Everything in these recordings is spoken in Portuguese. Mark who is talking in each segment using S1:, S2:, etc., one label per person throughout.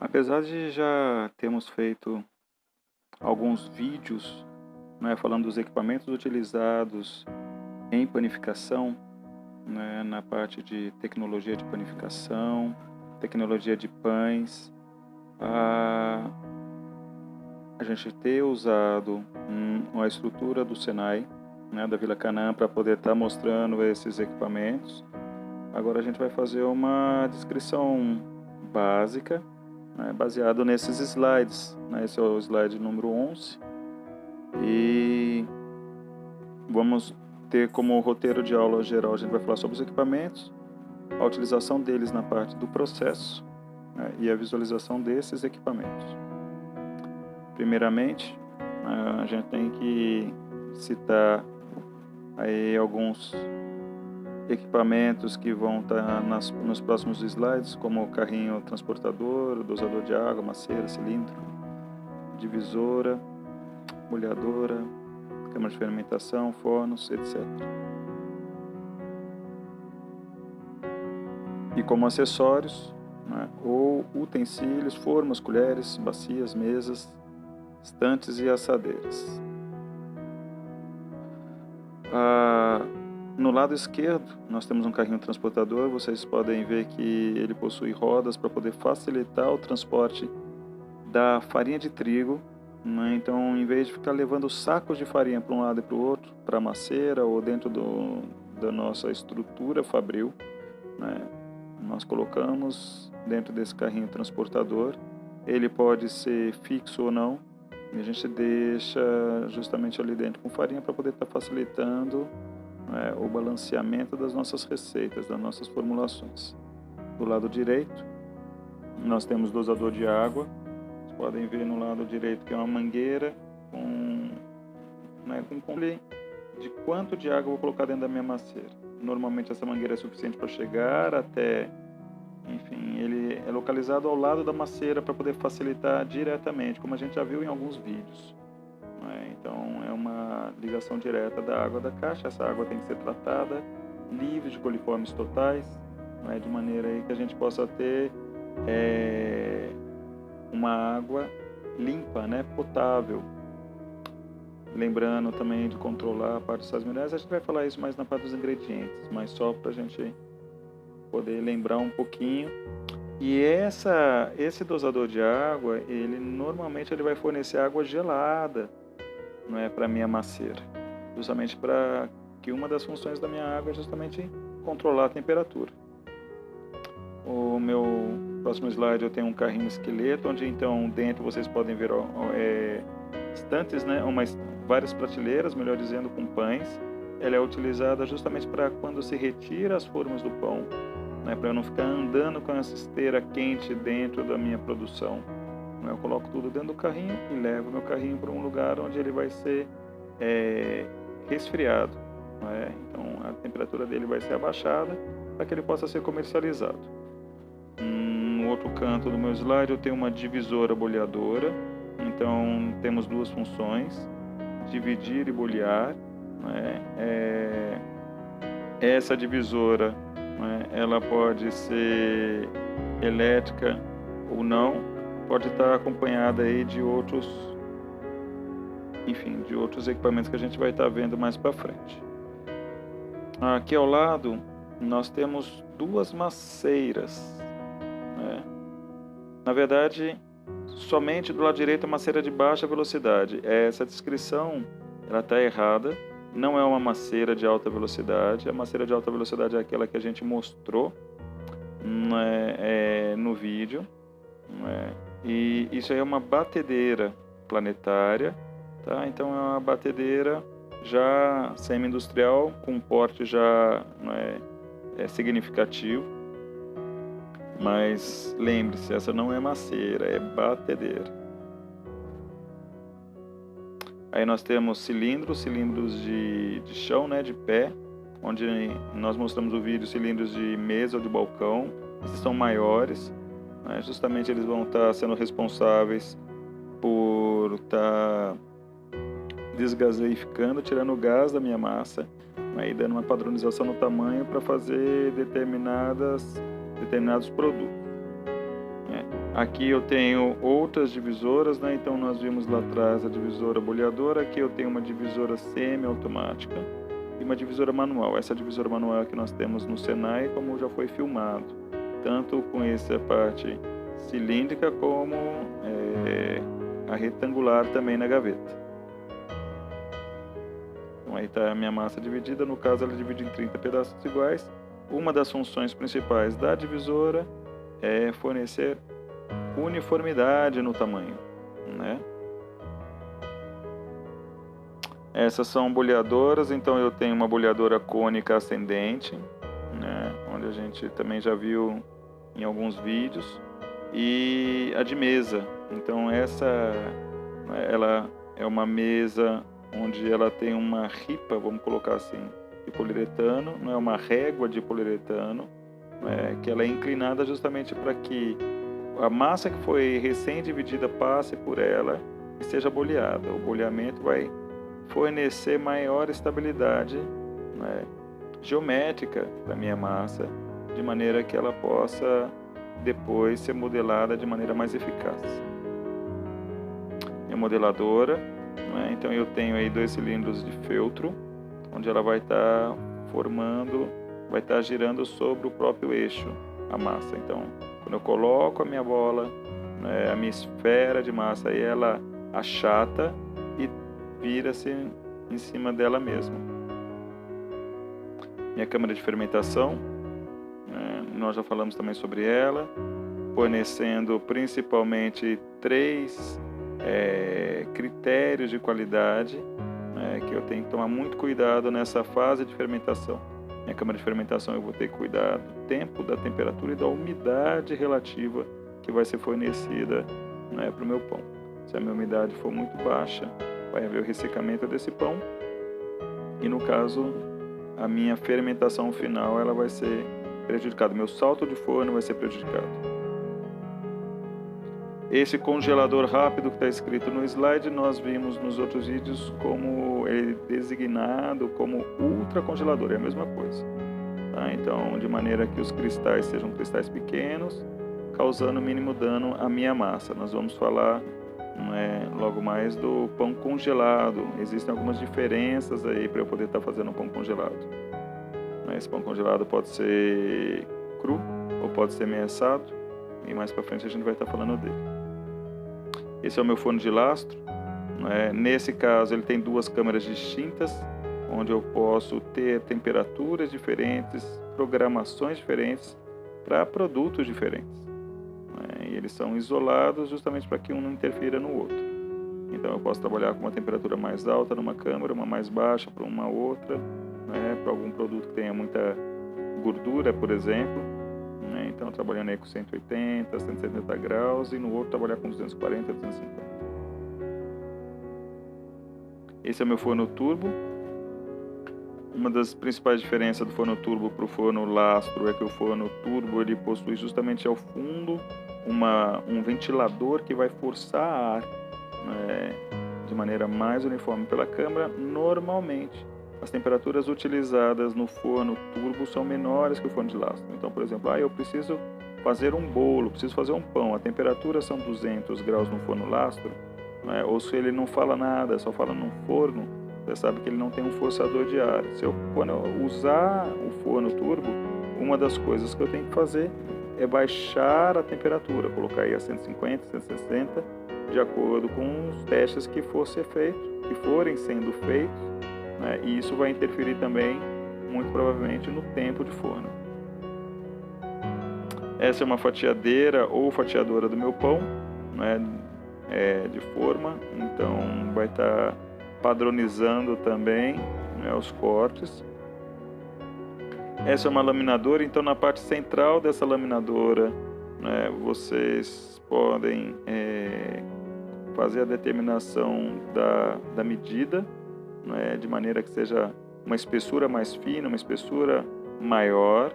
S1: Apesar de já termos feito alguns vídeos, né, falando dos equipamentos utilizados em panificação, né, na parte de tecnologia de panificação, tecnologia de pães, a, a gente ter usado uma estrutura do Senai, né, da Vila Canaã, para poder estar mostrando esses equipamentos. Agora a gente vai fazer uma descrição básica, né, baseado nesses slides, né? Esse é o slide número 11 e vamos ter como roteiro de aula geral, a gente vai falar sobre os equipamentos, a utilização deles na parte do processo, né, e a visualização desses equipamentos. Primeiramente, a gente tem que citar aí alguns equipamentos que vão estar nos próximos slides, como o carrinho transportador, o dosador de água, macieira, cilindro, divisora, molhadora, câmara de fermentação, fornos, etc. E como acessórios, né, ou utensílios, formas, colheres, bacias, mesas, estantes e assadeiras. No lado esquerdo, nós temos um carrinho transportador. Vocês podem ver que ele possui rodas para poder facilitar o transporte da farinha de trigo, né? Então, em vez de ficar levando sacos de farinha para um lado e para o outro, para a maceira ou dentro da nossa estrutura fabril, né, nós colocamos dentro desse carrinho transportador. Ele pode ser fixo ou não, e a gente deixa justamente ali dentro com farinha para poder estar facilitando, né, o balanceamento das nossas receitas, das nossas formulações. Do lado direito, nós temos dosador de água. Vocês podem ver no lado direito que é uma mangueira com controle de quanto de água eu vou colocar dentro da minha macieira. Normalmente essa mangueira é suficiente para chegar até, enfim, ele é localizado ao lado da macieira para poder facilitar diretamente, como a gente já viu em alguns vídeos. Então é uma ligação direta da água da caixa. Essa água tem que ser tratada, livre de coliformes totais, de maneira aí que a gente possa ter uma água limpa, potável. Lembrando também de controlar a parte dos sais minerais. A gente vai falar isso mais na parte dos ingredientes, mas só para a gente poder lembrar um pouquinho. E esse dosador de água, normalmente ele vai fornecer água gelada, não é, para minha macieira, justamente para que uma das funções da minha água é justamente controlar a temperatura. O meu próximo slide eu tenho um carrinho esqueleto, onde então dentro vocês podem ver estantes, várias prateleiras, melhor dizendo, com pães. Ela é utilizada justamente para quando se retira as formas do pão, para eu não ficar andando com essa esteira quente dentro da minha produção. Eu coloco tudo dentro do carrinho e levo meu carrinho para um lugar onde ele vai ser resfriado. Então a temperatura dele vai ser abaixada para que ele possa ser comercializado. No outro canto do meu slide eu tenho uma divisora bolhadora. Então temos duas funções: dividir e bolhar. Essa divisora, ela pode ser elétrica ou não. Pode estar acompanhada aí de outros equipamentos que a gente vai estar vendo mais para frente. Aqui ao lado nós temos duas maceiras, Na verdade, somente do lado direito é uma maceira de baixa velocidade. Essa descrição ela está errada. Não é uma maceira de alta velocidade. A maceira de alta velocidade é aquela que a gente mostrou no vídeo. E isso aí é uma batedeira planetária, tá? Então é uma batedeira já semi-industrial, com porte já significativo. Mas lembre-se, essa não é maceira, é batedeira. Aí nós temos cilindros de chão, de pé, onde nós mostramos o vídeo, cilindros de mesa ou de balcão. Esses são maiores. Justamente eles vão estar sendo responsáveis por estar desgaseificando, tirando o gás da minha massa, e dando uma padronização no tamanho para fazer determinados produtos. Aqui eu tenho outras divisoras, né? Então nós vimos lá atrás a divisora boleadora. Aqui eu tenho uma divisora semi-automática e uma divisora manual. Essa divisora manual é que nós temos no Senai, como já foi filmado, tanto com essa parte cilíndrica como a retangular também na gaveta. Então aí está a minha massa dividida. No caso, ela é dividida em 30 pedaços iguais. Uma das funções principais da divisora é fornecer uniformidade no tamanho, né? Essas são boleadoras, então eu tenho uma boleadora cônica ascendente, né? Onde a gente também já viu em alguns vídeos, e a de mesa. Então ela é uma mesa onde ela tem uma ripa, vamos colocar assim, de poliuretano, não é uma régua de poliuretano, que ela é inclinada justamente para que a massa que foi recém-dividida passe por ela e seja boleada. O boleamento vai fornecer maior estabilidade, geométrica para a minha massa, de maneira que ela possa depois ser modelada de maneira mais eficaz. Minha modeladora, então eu tenho aí 2 cilindros de feltro, onde ela vai estar vai estar girando sobre o próprio eixo a massa. Então, quando eu coloco a minha bola, a minha esfera de massa, aí ela achata e vira-se em cima dela mesma. Minha câmara de fermentação, nós já falamos também sobre ela, fornecendo principalmente 3 critérios de qualidade, que eu tenho que tomar muito cuidado nessa fase de fermentação. Minha câmara de fermentação eu vou ter que cuidar do tempo, da temperatura e da umidade relativa que vai ser fornecida para o meu pão. Se a minha umidade for muito baixa, vai haver o ressecamento desse pão e, no caso, a minha fermentação final ela vai ser prejudicada. Meu salto de forno vai ser prejudicado. Esse congelador rápido que está escrito no slide, nós vimos nos outros vídeos como ele é designado como ultracongelador, é a mesma coisa. Tá? Então, de maneira que os cristais sejam cristais pequenos, causando o mínimo dano à minha massa. Nós vamos falar logo mais do pão congelado. Existem algumas diferenças aí para eu poder estar fazendo um pão congelado. Esse pão congelado pode ser cru ou pode ser meio assado, e mais para frente a gente vai estar falando dele. Esse é o meu forno de lastro. Nesse caso ele tem 2 câmeras distintas, onde eu posso ter temperaturas diferentes, programações diferentes para produtos diferentes. E eles são isolados justamente para que um não interfira no outro. Então eu posso trabalhar com uma temperatura mais alta numa câmara, uma mais baixa para uma outra, para algum produto que tenha muita gordura, por exemplo. Então trabalhando aí com 180, 170 graus e no outro trabalhar com 240, 250. Esse é o meu forno turbo. Uma das principais diferenças do forno turbo para o forno lastro é que o forno turbo ele possui justamente ao fundo um ventilador que vai forçar ar de maneira mais uniforme pela câmara. Normalmente as temperaturas utilizadas no forno turbo são menores que o forno de lastro. Então, por exemplo, eu preciso fazer um bolo, preciso fazer um pão, a temperatura são 200 graus no forno lastro, ou se ele não fala nada, só fala num forno, você sabe que ele não tem um forçador de ar. Quando eu usar o forno turbo, uma das coisas que eu tenho que fazer é baixar a temperatura, colocar aí a 150, 160, de acordo com os testes que forem sendo feitos, e isso vai interferir também, muito provavelmente, no tempo de forno. Essa é uma fatiadeira ou fatiadora do meu pão, de forma, então vai estar padronizando também os cortes. Essa é uma laminadora, então na parte central dessa laminadora vocês podem fazer a determinação da medida, de maneira que seja uma espessura mais fina, uma espessura maior,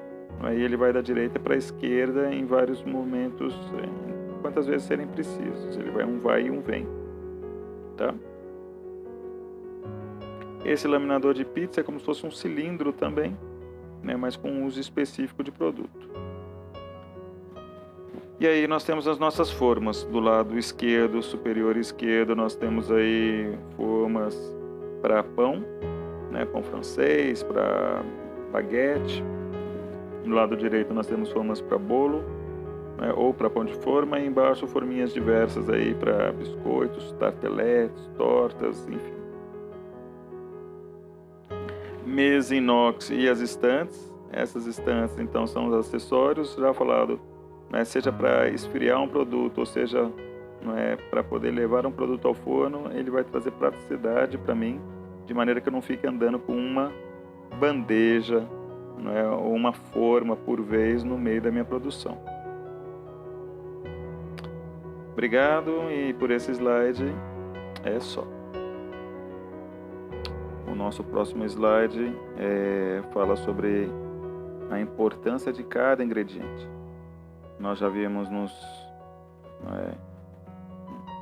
S1: e ele vai da direita para a esquerda em vários momentos, quantas vezes serem precisos. Ele vai um vai e um vem, tá? Esse laminador de pizza é como se fosse um cilindro também, mas com uso específico de produto. E aí nós temos as nossas formas. Do lado esquerdo, superior esquerdo, nós temos aí formas para pão, né, pão francês, para baguete. Do lado direito nós temos formas para bolo, né, ou para pão de forma, e embaixo forminhas diversas aí para biscoitos, tarteletes, tortas, enfim. Mesa inox e as estantes. Essas estantes então são os acessórios, já falado, né, seja para esfriar um produto, ou seja, né, para poder levar um produto ao forno, ele vai trazer praticidade para mim, de maneira que eu não fique andando com uma bandeja, né, ou uma forma por vez no meio da minha produção. Obrigado, e por esse slide é só. O nosso próximo slide fala sobre a importância de cada ingrediente. Nós já vimos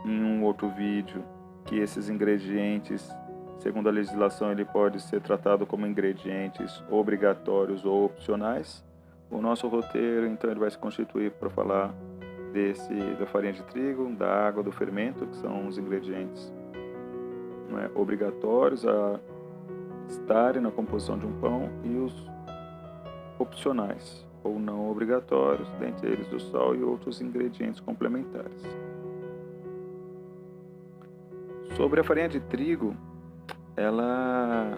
S1: em um outro vídeo que esses ingredientes, segundo a legislação, ele pode ser tratado como ingredientes obrigatórios ou opcionais. O nosso roteiro, então, ele vai se constituir para falar da farinha de trigo, da água, do fermento, que são os ingredientes obrigatórios a estarem na composição de um pão, e os opcionais ou não obrigatórios, dentre eles o sal e outros ingredientes complementares. Sobre a farinha de trigo, ela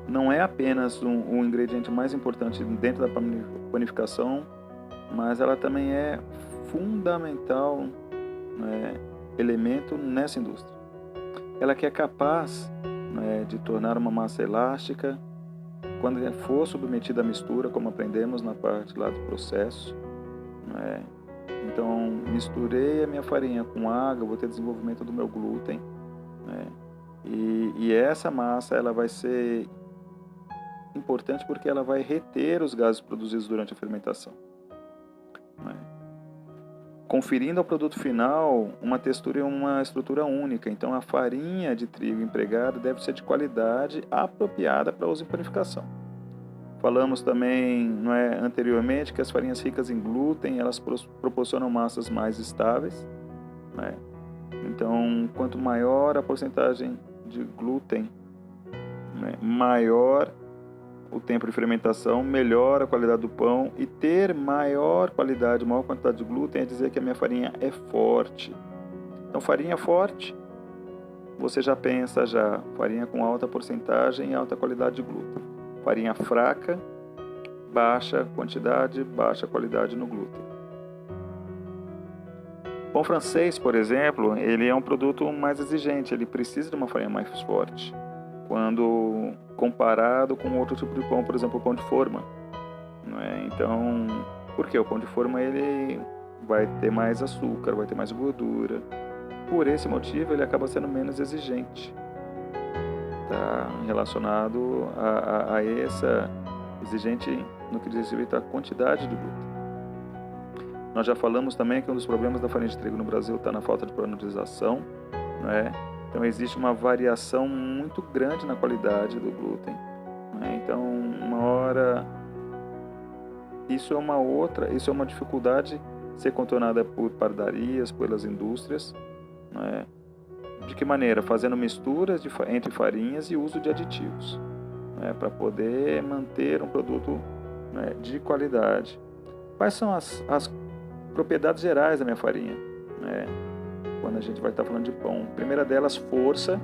S1: não é apenas o ingrediente mais importante dentro da panificação, mas ela também é fundamental, elemento nessa indústria. Ela que é capaz de tornar uma massa elástica quando for submetida à mistura, como aprendemos na parte lá do processo. Então, misturei a minha farinha com água, vou ter desenvolvimento do meu glúten, e essa massa ela vai ser importante porque ela vai reter os gases produzidos durante a fermentação, conferindo ao produto final uma textura e uma estrutura única. Então, a farinha de trigo empregada deve ser de qualidade apropriada para uso em panificação. Falamos também anteriormente que as farinhas ricas em glúten, elas proporcionam massas mais estáveis. Então, quanto maior a porcentagem de glúten, maior o tempo de fermentação, melhor a qualidade do pão, e ter maior qualidade, maior quantidade de glúten é dizer que a minha farinha é forte. Então, farinha forte, você já pensa farinha com alta porcentagem e alta qualidade de glúten. Farinha fraca, baixa quantidade, baixa qualidade no glúten. Pão francês, por exemplo, ele é um produto mais exigente, ele precisa de uma farinha mais forte, quando comparado com outro tipo de pão, por exemplo, o pão de forma. Então, por quê? O pão de forma ele vai ter mais açúcar, vai ter mais gordura. Por esse motivo, ele acaba sendo menos exigente. Está relacionado a essa exigente no que diz respeito à quantidade de glúten. Nós já falamos também que um dos problemas da farinha de trigo no Brasil está na falta de padronização, Então existe uma variação muito grande na qualidade do glúten, Então uma hora isso é uma dificuldade ser contornada por padarias, pelas indústrias, De que maneira? Fazendo misturas entre farinhas e uso de aditivos, para poder manter um produto de qualidade. Quais são as propriedades gerais da minha farinha, quando a gente vai estar falando de pão? A primeira delas, força,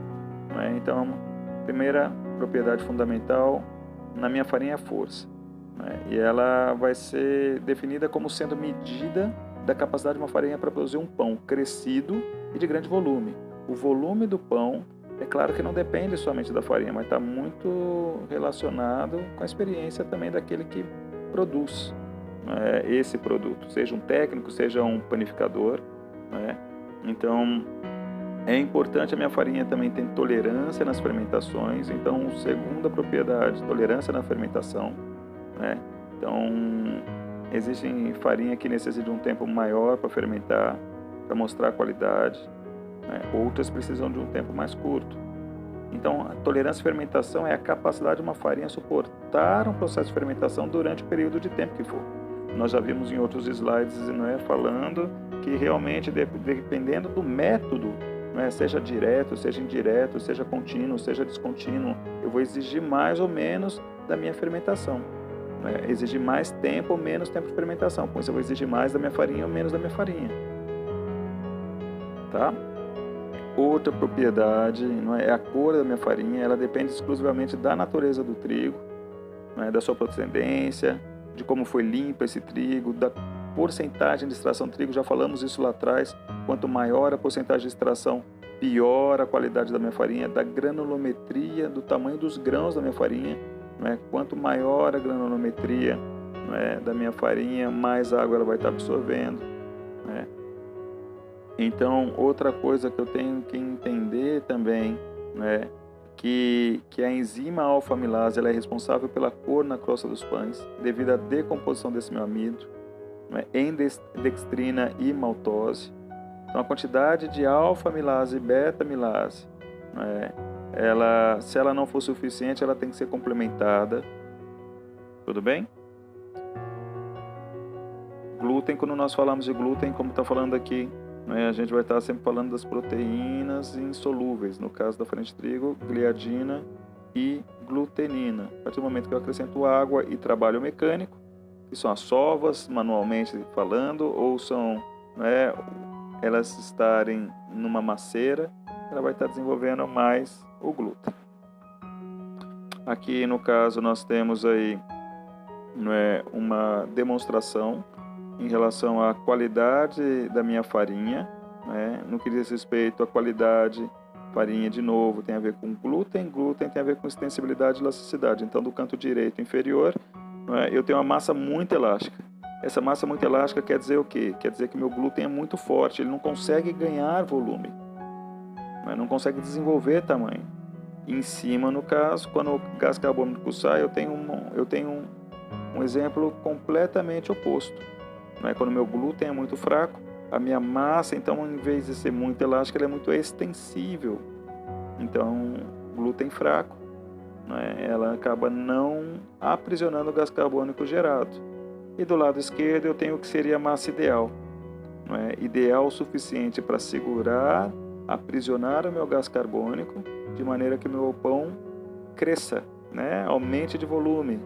S1: Então, a primeira propriedade fundamental na minha farinha é força, E ela vai ser definida como sendo medida da capacidade de uma farinha para produzir um pão crescido e de grande volume. O volume do pão, é claro que não depende somente da farinha, mas está muito relacionado com a experiência também daquele que produz esse produto, seja um técnico, seja um panificador, Então, é importante a minha farinha também ter tolerância nas fermentações. Então, segunda propriedade, tolerância na fermentação, Então, existem farinha que necessitam de um tempo maior para fermentar, para mostrar a qualidade, Outras precisam de um tempo mais curto. Então, a tolerância à fermentação é a capacidade de uma farinha suportar um processo de fermentação durante o período de tempo que for. nós já vimos em outros slides, não é, falando que realmente, dependendo do método, não é, seja direto, seja indireto, seja contínuo, seja descontínuo, eu vou exigir mais ou menos da minha fermentação. Não é? Exigir mais tempo ou menos tempo de fermentação. Com isso eu vou exigir mais da minha farinha ou menos da minha farinha. Tá? Outra propriedade, não é a cor da minha farinha, ela depende exclusivamente da natureza do trigo, não é, da sua procedência, de como foi limpo esse trigo, da porcentagem de extração do trigo, já falamos isso lá atrás. Quanto maior a porcentagem de extração, pior a qualidade da minha farinha, da granulometria, do tamanho dos grãos da minha farinha, não é? Quanto maior a granulometria, não é, da minha farinha, mais água ela vai estar absorvendo, né? Então, outra coisa que eu tenho que entender também, né, que a enzima alfa-amilase ela é responsável pela cor na crosta dos pães, devido à decomposição desse meu amido, né, em dextrina e maltose. Então, a quantidade de alfa-amilase e beta-amilase, né, se ela não for suficiente, ela tem que ser complementada. Tudo bem? Glúten, quando nós falamos de glúten, como está falando aqui, a gente vai estar sempre falando das proteínas insolúveis, no caso da farinha de trigo, gliadina e glutenina. A partir do momento que eu acrescento água e trabalho mecânico, que são as sovas, manualmente falando, ou são, elas estarem numa maceira, ela vai estar desenvolvendo mais o glúten. Aqui no caso nós temos aí uma demonstração em relação à qualidade da minha farinha, né? No que diz respeito à qualidade, farinha de novo tem a ver com glúten, glúten tem a ver com extensibilidade e elasticidade. Então, do canto direito inferior, eu tenho uma massa muito elástica. Essa massa muito elástica quer dizer o quê? Quer dizer que meu glúten é muito forte, ele não consegue ganhar volume, não consegue desenvolver tamanho. Em cima, no caso, quando o gás carbônico sai, eu tenho um exemplo completamente oposto. Quando o meu glúten é muito fraco, a minha massa, então, em vez de ser muito elástica, ela é muito extensível. Então, glúten fraco, ela acaba não aprisionando o gás carbônico gerado. E do lado esquerdo eu tenho o que seria a massa ideal. Ideal o suficiente para segurar, aprisionar o meu gás carbônico, de maneira que o meu pão cresça, aumente de volume.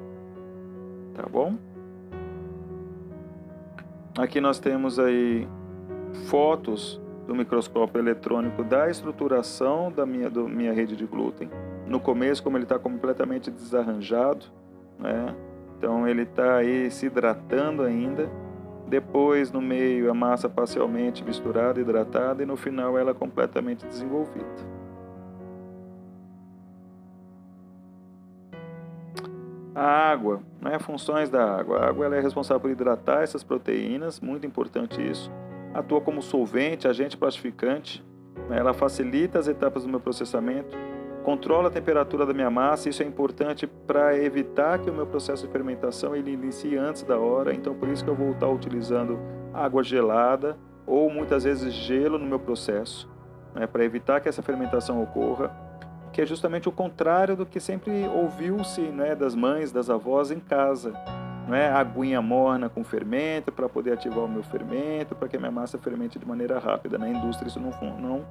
S1: Tá bom? Aqui nós temos aí fotos do microscópio eletrônico da estruturação da minha rede de glúten. No começo, como ele está completamente desarranjado, então ele está aí se hidratando ainda. Depois, no meio, a massa parcialmente misturada, hidratada, e no final ela completamente desenvolvida. A água, funções da água. A água ela é responsável por hidratar essas proteínas, muito importante isso. Atua como solvente, agente plastificante, ela facilita as etapas do meu processamento, controla a temperatura da minha massa, isso é importante para evitar que o meu processo de fermentação ele inicie antes da hora, então por isso que eu vou estar utilizando água gelada ou muitas vezes gelo no meu processo, para evitar que essa fermentação ocorra, que é justamente o contrário do que sempre ouviu-se, das mães, das avós em casa. Aguinha morna com fermento para poder ativar o meu fermento, para que a minha massa fermente de maneira rápida. Na indústria isso não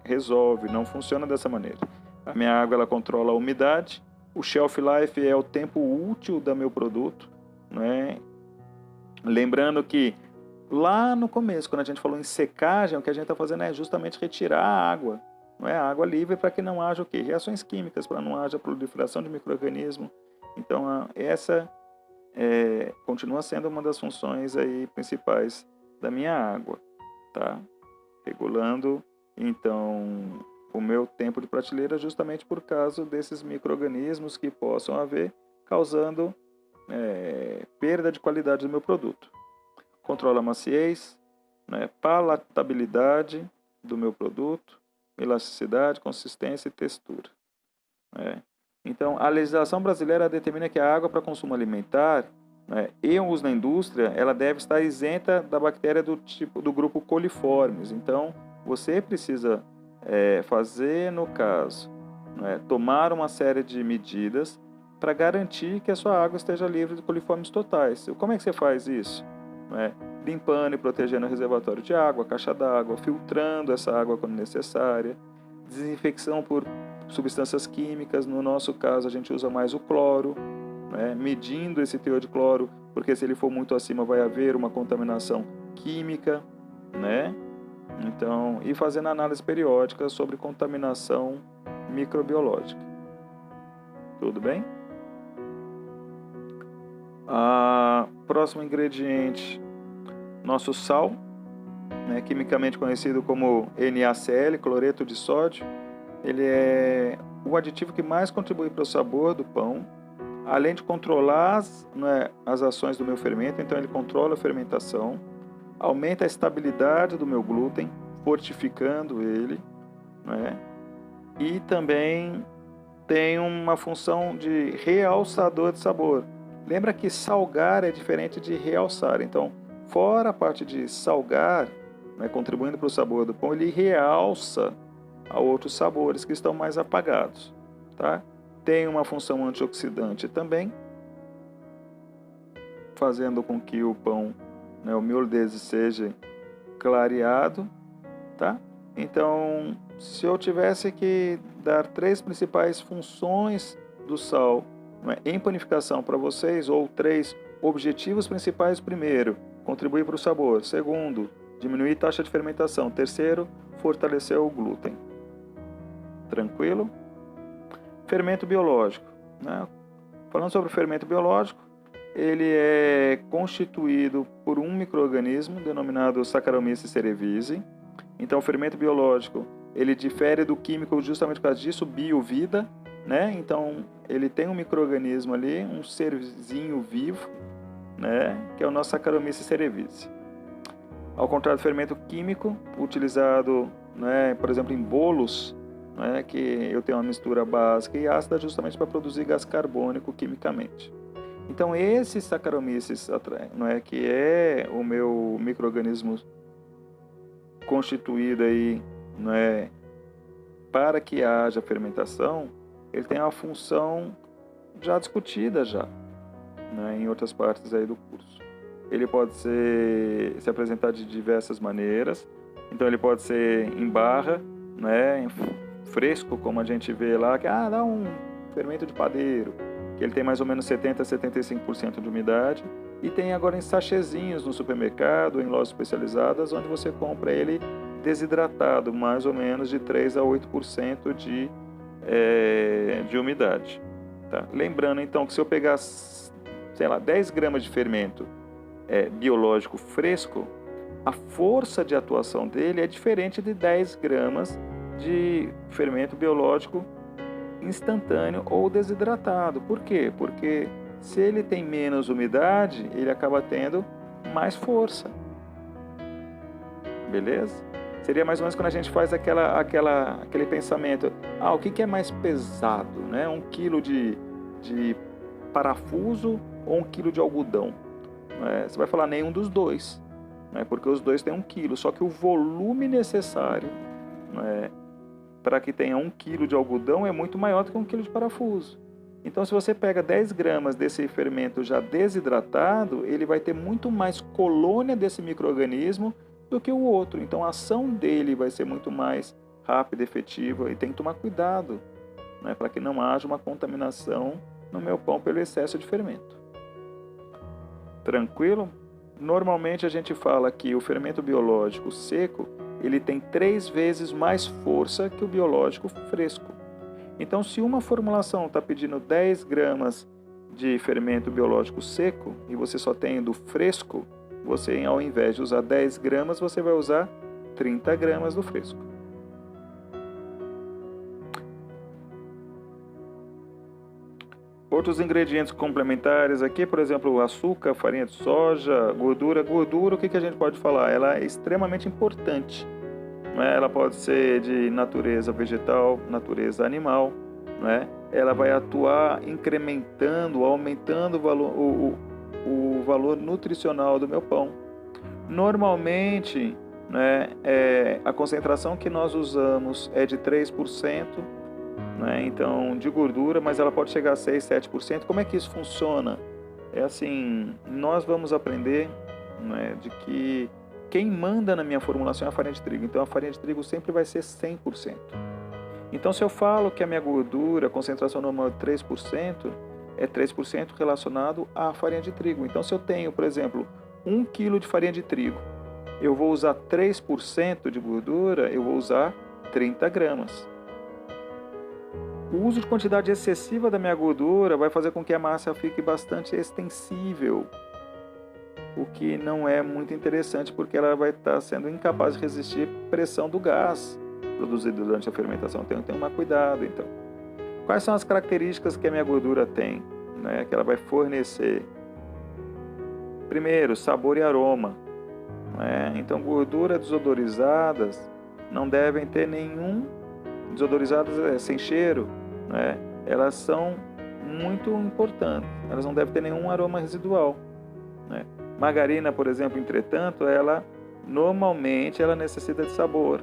S1: resolve, não funciona dessa maneira. A minha água ela controla a umidade, o shelf life é o tempo útil do meu produto. Lembrando que lá no começo, quando a gente falou em secagem, o que a gente está fazendo é justamente retirar a água. A água livre para que não haja o quê? Reações químicas, para não haja proliferação de micro-organismos. Então, essa continua sendo uma das funções aí principais da minha água, tá? Regulando, então, o meu tempo de prateleira justamente por causa desses micro-organismos que possam haver, causando perda de qualidade do meu produto. Controla a maciez, palatabilidade do meu produto, elasticidade, consistência e textura. Então, a legislação brasileira determina que a água para consumo alimentar e uso na indústria, ela deve estar isenta da bactéria do grupo coliformes. Então, você precisa fazer, no caso, tomar uma série de medidas para garantir que a sua água esteja livre de coliformes totais. Como é que você faz isso? Limpando e protegendo o reservatório de água, a caixa d'água, filtrando essa água quando necessária, desinfecção por substâncias químicas, no nosso caso a gente usa mais o cloro, medindo esse teor de cloro, porque se ele for muito acima vai haver uma contaminação química, Então, e fazendo análise periódica sobre contaminação microbiológica. Tudo bem? Próximo ingrediente, nosso sal, quimicamente conhecido como NaCl, cloreto de sódio. Ele é o aditivo que mais contribui para o sabor do pão, além de controlar as ações do meu fermento. Então ele controla a fermentação, aumenta a estabilidade do meu glúten, fortificando ele, e também tem uma função de realçador de sabor. Lembra que salgar é diferente de realçar. Então, fora a parte de salgar, contribuindo para o sabor do pão, ele realça a outros sabores que estão mais apagados. Tá? Tem uma função antioxidante também, fazendo com que o pão, o miolo dele seja clareado. Tá? Então, se eu tivesse que dar 3 principais funções do sal em panificação para vocês, ou 3 objetivos principais: primeiro, contribuir para o sabor; segundo, diminuir a taxa de fermentação; terceiro, fortalecer o glúten. Tranquilo? Fermento biológico. Falando sobre o fermento biológico, ele é constituído por um micro-organismo denominado Saccharomyces cerevisiae. Então, o fermento biológico, ele difere do químico justamente por causa disso, bio-vida, Então, ele tem um micro-organismo ali, um serzinho vivo, que é o nosso Saccharomyces cerevisiae. Ao contrário do fermento químico, utilizado, por exemplo, em bolos, que eu tenho uma mistura básica e ácida justamente para produzir gás carbônico quimicamente. Então, esse Saccharomyces, que é o meu micro-organismo constituído aí, para que haja fermentação, ele tem uma função já discutida em outras partes aí do curso. Ele pode se apresentar de diversas maneiras. Então ele pode ser em barra, fresco, como a gente vê lá, que dá um fermento de padeiro, que ele tem mais ou menos 70 a 75% de umidade. E tem agora em sachêzinhos no supermercado, em lojas especializadas, onde você compra ele desidratado, mais ou menos de 3 a 8% de umidade. Tá? Lembrando, então, que se eu pegar, 10 gramas de fermento biológico fresco, a força de atuação dele é diferente de 10 gramas de fermento biológico instantâneo ou desidratado. Por quê? Porque se ele tem menos umidade, ele acaba tendo mais força. Beleza? Seria mais ou menos quando a gente faz aquele pensamento: o que é mais pesado? 1 quilo de parafuso ou 1 quilo de algodão? Você vai falar nenhum dos dois, porque os dois têm 1 quilo, só que o volume necessário para que tenha 1 quilo de algodão é muito maior do que 1 quilo de parafuso. Então, se você pega 10 gramas desse fermento já desidratado, ele vai ter muito mais colônia desse micro-organismo do que o outro. Então, a ação dele vai ser muito mais rápida e efetiva, e tem que tomar cuidado para que não haja uma contaminação no meu pão pelo excesso de fermento. Tranquilo? Normalmente, a gente fala que o fermento biológico seco, ele tem 3 vezes mais força que o biológico fresco. Então, se uma formulação está pedindo 10 gramas de fermento biológico seco e você só tem do fresco, você, ao invés de usar 10 gramas, você vai usar 30 gramas do fresco. Outros ingredientes complementares aqui, por exemplo, o açúcar, farinha de soja, gordura. Gordura, o que a gente pode falar? Ela é extremamente importante. Ela pode ser de natureza vegetal, natureza animal, Ela vai atuar incrementando, aumentando o valor nutricional do meu pão. Normalmente, a concentração que nós usamos é de 3%, né? Então, de gordura, mas ela pode chegar a 6, 7%. Como é que isso funciona? É assim, nós vamos aprender, né, de que quem manda na minha formulação é a farinha de trigo. Então, a farinha de trigo sempre vai ser 100%. Então, se eu falo que a minha gordura, a concentração normal é 3% relacionado à farinha de trigo. Então, se eu tenho, por exemplo, 1 kg de farinha de trigo, eu vou usar 3% de gordura, eu vou usar 30 gramas. O uso de quantidade excessiva da minha gordura vai fazer com que a massa fique bastante extensível, o que não é muito interessante, porque ela vai estar sendo incapaz de resistir à pressão do gás produzido durante a fermentação. Então, tem que tomar cuidado. Então, quais são as características que a minha gordura tem, né, que ela vai fornecer? Primeiro, sabor e aroma. Né? Então, gorduras desodorizadas não devem ter nenhum... Desodorizadas sem cheiro, né? Elas são muito importantes. Elas não devem ter nenhum aroma residual. Né? Margarina, por exemplo, entretanto, ela normalmente ela necessita de sabor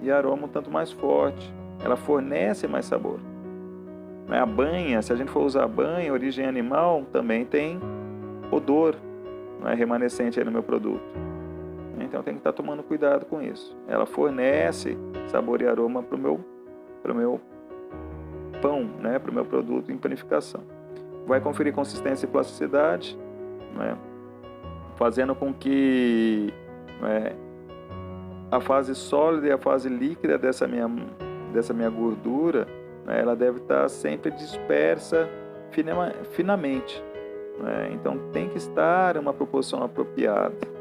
S1: e aroma um tanto mais forte. Ela fornece mais sabor. Né? A banha, se a gente for usar banha, origem animal, também tem odor, né, remanescente aí no meu produto. Então tem que estar tomando cuidado com isso. Ela fornece sabor e aroma para o meu pão, né, para o meu produto em panificação. Vai conferir consistência e plasticidade, né, fazendo com que, né, a fase sólida e a fase líquida dessa minha gordura, né, ela deve estar sempre dispersa finamente. Né, então tem que estar em uma proporção apropriada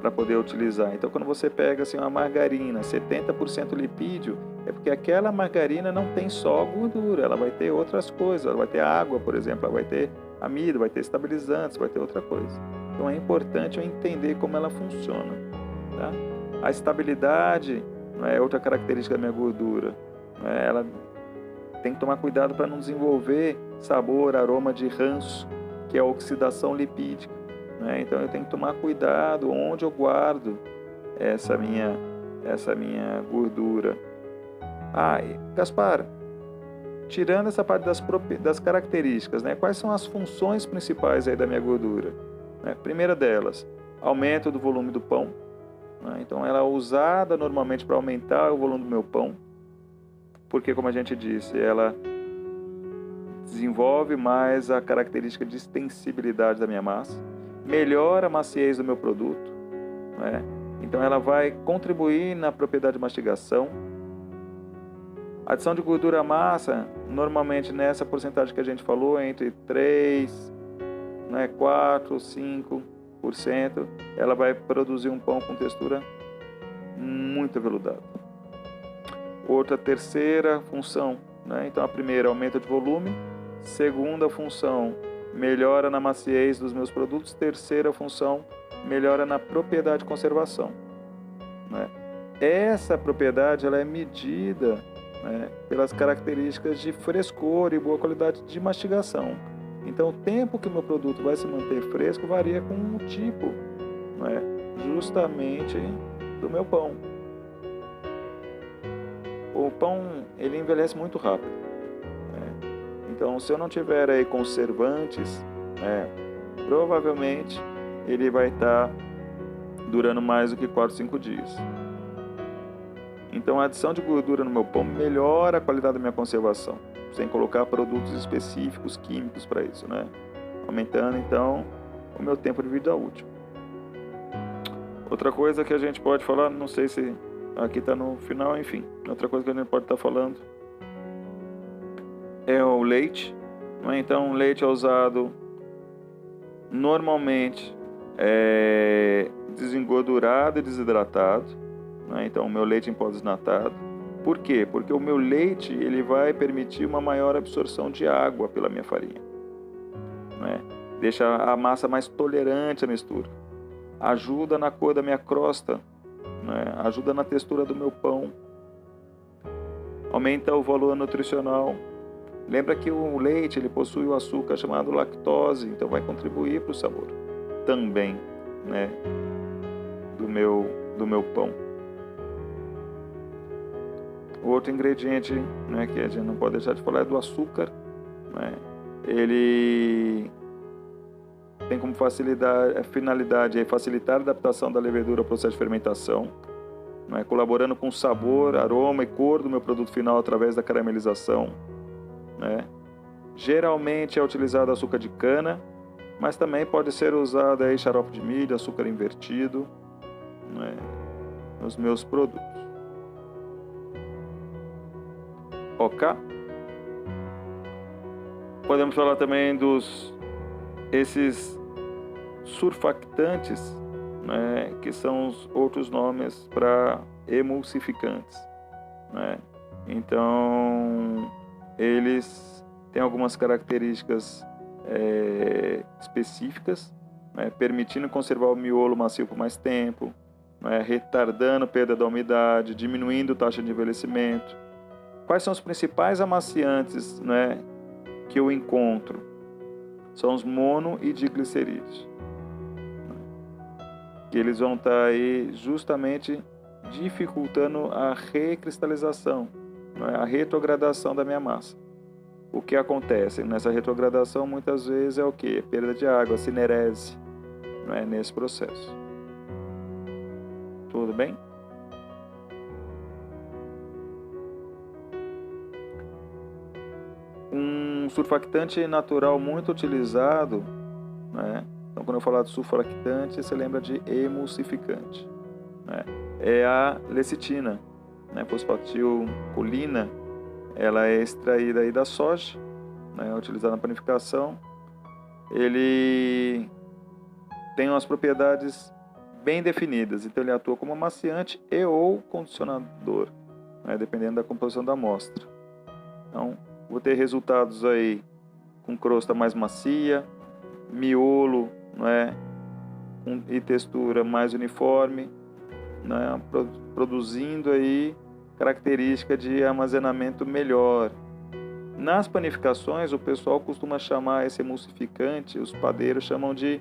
S1: para poder utilizar. Então, quando você pega assim, uma margarina 70% lipídio, é porque aquela margarina não tem só gordura, ela vai ter outras coisas, ela vai ter água, por exemplo, ela vai ter amido, vai ter estabilizantes, vai ter outra coisa. Então, é importante eu entender como ela funciona. Tá? A estabilidade, não é outra característica da minha gordura. Não é? Ela tem que tomar cuidado para não desenvolver sabor, aroma de ranço, que é a oxidação lipídica. Então eu tenho que tomar cuidado onde eu guardo essa minha gordura. Gaspar, tirando essa parte das características, né, quais são as funções principais aí da minha gordura? Primeira delas, aumento do volume do pão. Então ela é usada normalmente para aumentar o volume do meu pão, porque, como a gente disse, ela desenvolve mais a característica de extensibilidade da minha massa, melhora a maciez do meu produto, né? Então ela vai contribuir na propriedade de mastigação. A adição de gordura à massa, normalmente nessa porcentagem que a gente falou, entre 3, né, 4, 5%, ela vai produzir um pão com textura muito aveludada. Outra terceira função, né? Então a primeira, aumento de volume. Segunda função, melhora na maciez dos meus produtos. Terceira função, melhora na propriedade de conservação. Né? Essa propriedade ela é medida, né, pelas características de frescor e boa qualidade de mastigação. Então, o tempo que o meu produto vai se manter fresco varia com o tipo, né, justamente do meu pão. O pão ele envelhece muito rápido. Então, se eu não tiver aí conservantes, provavelmente ele vai estar durando mais do que 4, 5 dias. Então, a adição de gordura no meu pão melhora a qualidade da minha conservação, sem colocar produtos específicos, químicos para isso, né? Aumentando, então, o meu tempo de vida útil. Outra coisa que a gente pode falar, não sei se aqui está no final, enfim. Outra coisa que a gente pode estar falando é o leite. Então, o leite é usado normalmente desengordurado e desidratado. Então, o meu leite em pó desnatado. Por quê? Porque o meu leite ele vai permitir uma maior absorção de água pela minha farinha. Deixa a massa mais tolerante à mistura. Ajuda na cor da minha crosta. Ajuda na textura do meu pão. Aumenta o valor nutricional. Lembra que o leite ele possui o açúcar chamado lactose, então vai contribuir para o sabor também, né, do meu pão. Outro ingrediente, né, que a gente não pode deixar de falar é do açúcar, né? Ele tem como finalidade facilitar a adaptação da levedura ao processo de fermentação, né, colaborando com o sabor, aroma e cor do meu produto final através da caramelização, né? Geralmente é utilizado açúcar de cana, mas também pode ser usado aí xarope de milho, açúcar invertido, né, nos meus produtos. Ok? Podemos falar também esses surfactantes, né, que são os outros nomes para emulsificantes, né? Então, eles têm algumas características específicas, né, permitindo conservar o miolo macio por mais tempo, né, retardando a perda da umidade, diminuindo a taxa de envelhecimento. Quais são os principais amaciantes, né, que eu encontro? São os mono e diglicerídeos. Que eles vão estar aí justamente dificultando a recristalização, né, a retrogradação da minha massa. O que acontece nessa retrogradação muitas vezes é o quê? Perda de água, cinerese, né, nesse processo. Tudo bem? Um surfactante natural muito utilizado, né? Então, quando eu falar de surfactante, você lembra de emulsificante, né? É a lecitina, né? Fosfatilcolina, ela é extraída aí da soja, né? É utilizada na panificação. Ele tem umas propriedades bem definidas, então ele atua como amaciante e ou condicionador, né? Dependendo da composição da amostra. Então, vou ter resultados aí com crosta mais macia, miolo, né, e textura mais uniforme, né, produzindo aí característica de armazenamento melhor. Nas panificações, o pessoal costuma chamar esse emulsificante, os padeiros chamam de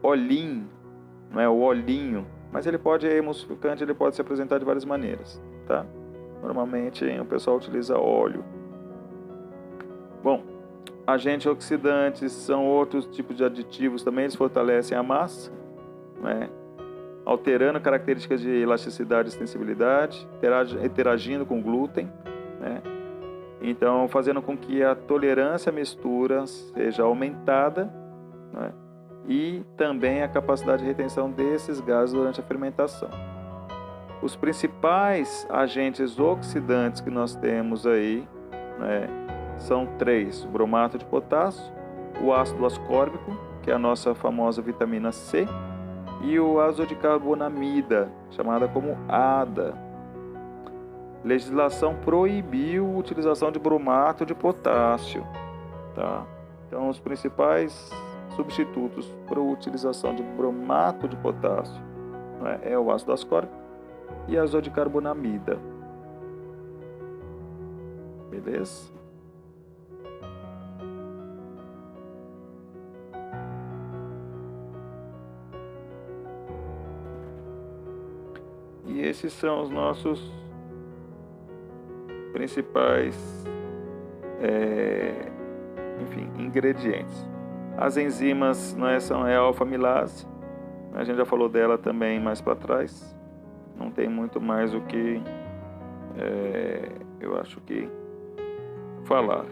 S1: olhinho, não é o olhinho, mas emulsificante ele pode se apresentar de várias maneiras, tá? Normalmente o pessoal utiliza óleo. Bom, agentes oxidantes são outros tipos de aditivos também, eles fortalecem a massa, né, alterando características de elasticidade e extensibilidade, interagindo com glúten, né, então fazendo com que a tolerância à mistura seja aumentada, né, e também a capacidade de retenção desses gases durante a fermentação. Os principais agentes oxidantes que nós temos aí, né, são 3: o bromato de potássio, o ácido ascórbico, que é a nossa famosa vitamina C, e o azodicarbonamida, chamada como ADA. Legislação proibiu a utilização de bromato de potássio, tá? Então, os principais substitutos para a utilização de bromato de potássio, né, é o ácido ascórbico e a azodicarbonamida. Beleza? E esses são os nossos principais ingredientes. As enzimas, né, são a alfa-amilase, a gente já falou dela também mais para trás, não tem muito mais o que eu acho que falar.